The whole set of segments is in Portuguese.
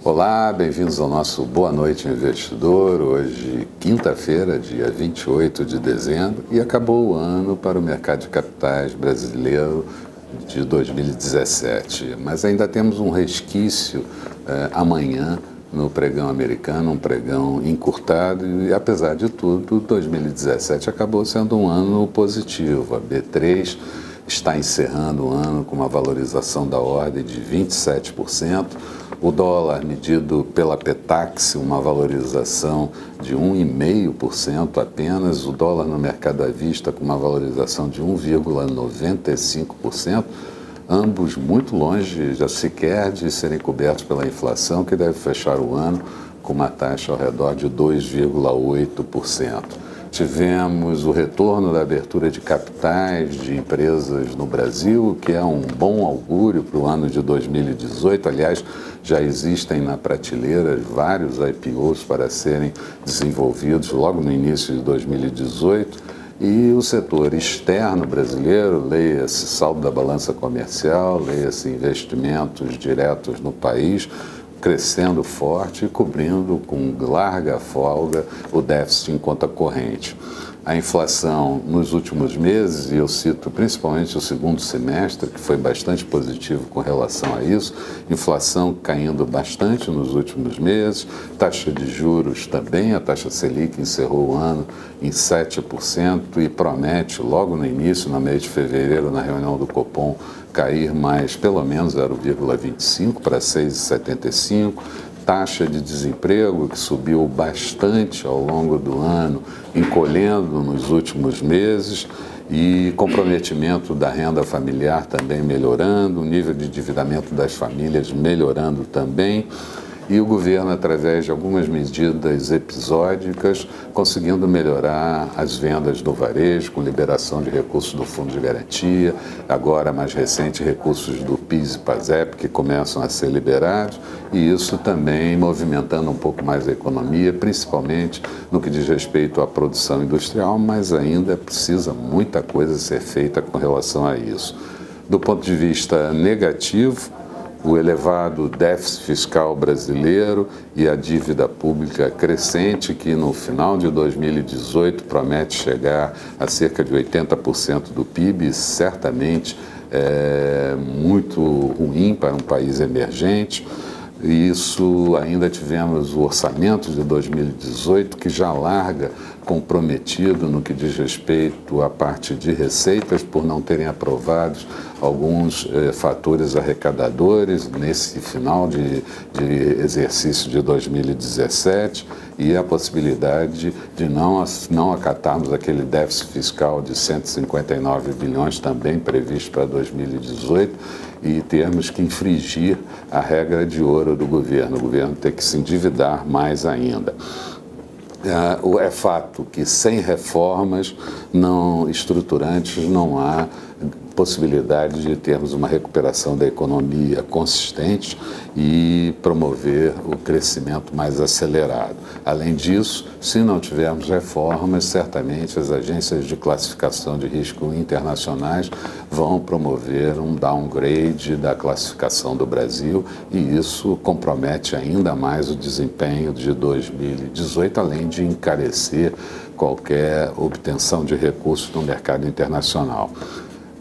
Olá, bem-vindos ao nosso Boa Noite Investidor. Hoje, quinta-feira, dia 28 de dezembro, e acabou o ano para o mercado de capitais brasileiro de 2017. Mas ainda temos um resquício amanhã no pregão americano, um pregão encurtado, e apesar de tudo, 2017 acabou sendo um ano positivo. A B3 está encerrando o ano com uma valorização da ordem de 27%. O dólar medido pela Petax, uma valorização de 1,5% apenas. O dólar no mercado à vista com uma valorização de 1,95%. Ambos muito longe, já sequer de serem cobertos pela inflação, que deve fechar o ano com uma taxa ao redor de 2,8%. Tivemos o retorno da abertura de capitais de empresas no Brasil, o que é um bom augúrio para o ano de 2018. Aliás, já existem na prateleira vários IPOs para serem desenvolvidos logo no início de 2018. E o setor externo brasileiro, leia-se saldo da balança comercial, leia-se investimentos diretos no país, crescendo forte e cobrindo com larga folga o déficit em conta corrente. A inflação nos últimos meses, e eu cito principalmente o segundo semestre, que foi bastante positivo com relação a isso, inflação caindo bastante nos últimos meses, taxa de juros também, a taxa Selic encerrou o ano em 7% e promete logo no início, no mês de fevereiro, na reunião do Copom, cair mais pelo menos 0,25 para 6,75%. Taxa de desemprego que subiu bastante ao longo do ano, encolhendo nos últimos meses, e comprometimento da renda familiar também melhorando, o nível de endividamento das famílias melhorando também, e o governo, através de algumas medidas episódicas, conseguindo melhorar as vendas do varejo, com liberação de recursos do Fundo de Garantia, agora mais recente recursos do PIS e PASEP, que começam a ser liberados, e isso também movimentando um pouco mais a economia, principalmente no que diz respeito à produção industrial, mas ainda precisa muita coisa ser feita com relação a isso. Do ponto de vista negativo, o elevado déficit fiscal brasileiro e a dívida pública crescente, que no final de 2018 promete chegar a cerca de 80% do PIB, certamente é muito ruim para um país emergente. E isso ainda tivemos o orçamento de 2018, que já larga comprometido no que diz respeito à parte de receitas, por não terem aprovados alguns fatores arrecadadores nesse final de exercício de 2017, e a possibilidade de não acatarmos aquele déficit fiscal de 159 bilhões também previsto para 2018 e termos que infringir a regra de ouro do governo, o governo ter que se endividar mais ainda. É fato que sem reformas não estruturantes não há possibilidade de termos uma recuperação da economia consistente e promover o crescimento mais acelerado. Além disso, se não tivermos reformas, certamente as agências de classificação de risco internacionais vão promover um downgrade da classificação do Brasil, e isso compromete ainda mais o desempenho de 2018, além de encarecer qualquer obtenção de recursos no mercado internacional.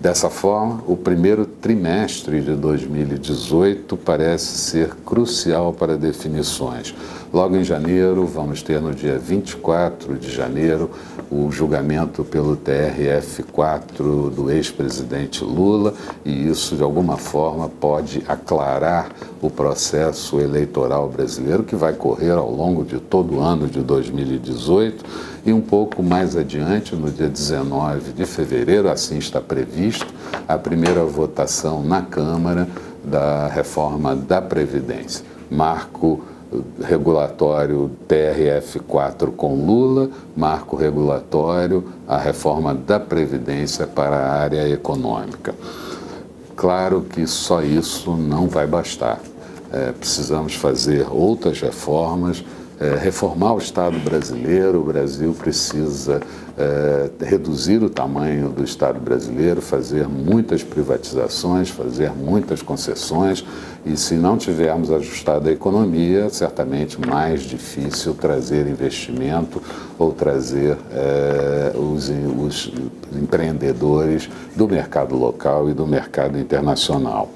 Dessa forma, o primeiro trimestre de 2018 parece ser crucial para definições. Logo em janeiro, vamos ter no dia 24 de janeiro o julgamento pelo TRF4 do ex-presidente Lula, e isso de alguma forma pode aclarar o processo eleitoral brasileiro, que vai correr ao longo de todo o ano de 2018, e um pouco mais adiante, no dia 19 de fevereiro, assim está previsto, a primeira votação na Câmara da reforma da Previdência. Marco regulatório TRF4 com Lula, marco regulatório a reforma da Previdência para a área econômica. Claro que só isso não vai bastar. Precisamos fazer outras reformas reformar o Estado brasileiro. O Brasil precisa reduzir o tamanho do Estado brasileiro, fazer muitas privatizações, fazer muitas concessões, e se não tivermos ajustado a economia, certamente mais difícil trazer investimento ou trazer os empreendedores do mercado local e do mercado internacional.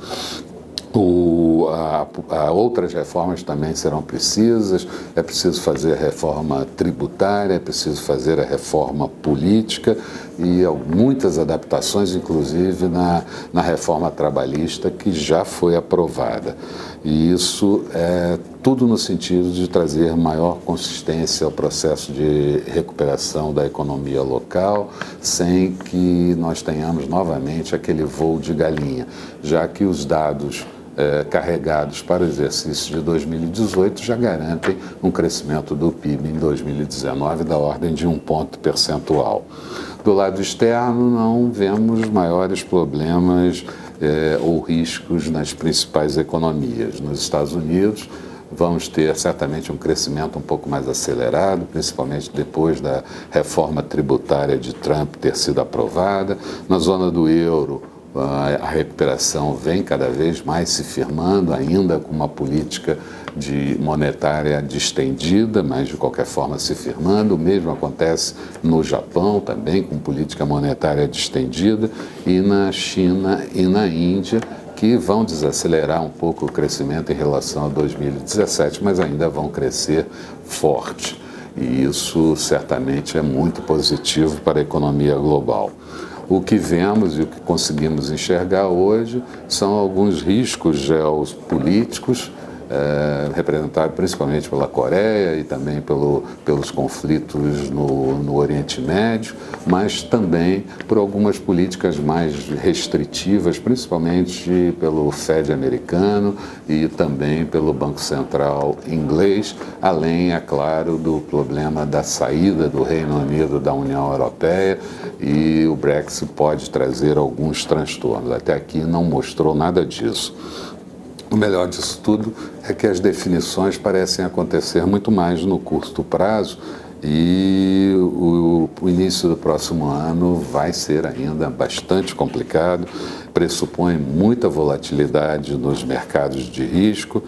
Outras reformas também serão precisas. É preciso fazer a reforma tributária, é preciso fazer a reforma política e muitas adaptações, inclusive na reforma trabalhista, que já foi aprovada. E isso é tudo no sentido de trazer maior consistência ao processo de recuperação da economia local, sem que nós tenhamos novamente aquele voo de galinha, já que os dados carregados para o exercício de 2018 já garantem um crescimento do PIB em 2019 da ordem de 1 ponto percentual. Do lado externo, não vemos maiores problemas ou riscos nas principais economias. Nos Estados Unidos, vamos ter certamente um crescimento um pouco mais acelerado, principalmente depois da reforma tributária de Trump ter sido aprovada. Na zona do euro, a recuperação vem cada vez mais se firmando, ainda com uma política monetária distendida, mas de qualquer forma se firmando. O mesmo acontece no Japão, também com política monetária distendida, e na China e na Índia, que vão desacelerar um pouco o crescimento em relação a 2017, mas ainda vão crescer forte. E isso certamente é muito positivo para a economia global. O que vemos e o que conseguimos enxergar hoje são alguns riscos geopolíticos, representado principalmente pela Coreia e também pelos conflitos no Oriente Médio, mas também por algumas políticas mais restritivas, principalmente pelo Fed americano e também pelo Banco Central inglês, além, é claro, do problema da saída do Reino Unido da União Europeia, e o Brexit pode trazer alguns transtornos. Até aqui não mostrou nada disso. O melhor disso tudo é que as definições parecem acontecer muito mais no curto prazo, e o início do próximo ano vai ser ainda bastante complicado, pressupõe muita volatilidade nos mercados de risco,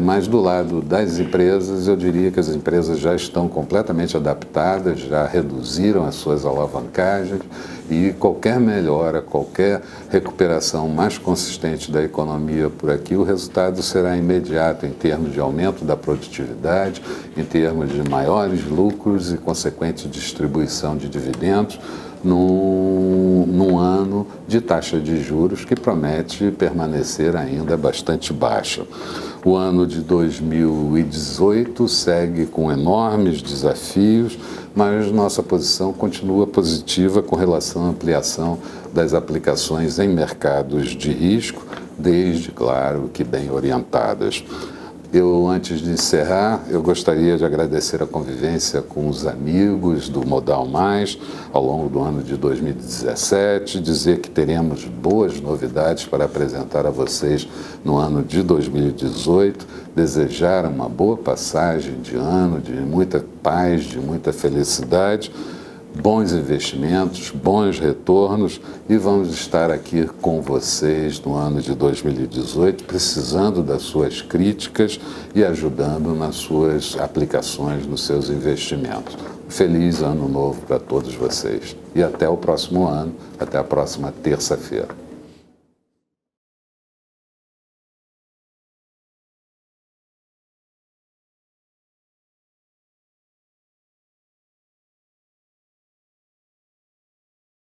mas do lado das empresas, eu diria que as empresas já estão completamente adaptadas, já reduziram as suas alavancagens, e qualquer melhora, qualquer recuperação mais consistente da economia por aqui, o resultado será imediato em termos de aumento da produtividade, em termos de maiores lucros e consequente distribuição de dividendos, num ano de taxa de juros que promete permanecer ainda bastante baixa. O ano de 2018 segue com enormes desafios, mas nossa posição continua positiva com relação à ampliação das aplicações em mercados de risco, desde, claro, que bem orientadas. Antes de encerrar, eu gostaria de agradecer a convivência com os amigos do Modal Mais ao longo do ano de 2017, dizer que teremos boas novidades para apresentar a vocês no ano de 2018, desejar uma boa passagem de ano, de muita paz, de muita felicidade, bons investimentos, bons retornos, e vamos estar aqui com vocês no ano de 2018, precisando das suas críticas e ajudando nas suas aplicações, nos seus investimentos. Feliz ano novo para todos vocês e até o próximo ano, até a próxima terça-feira.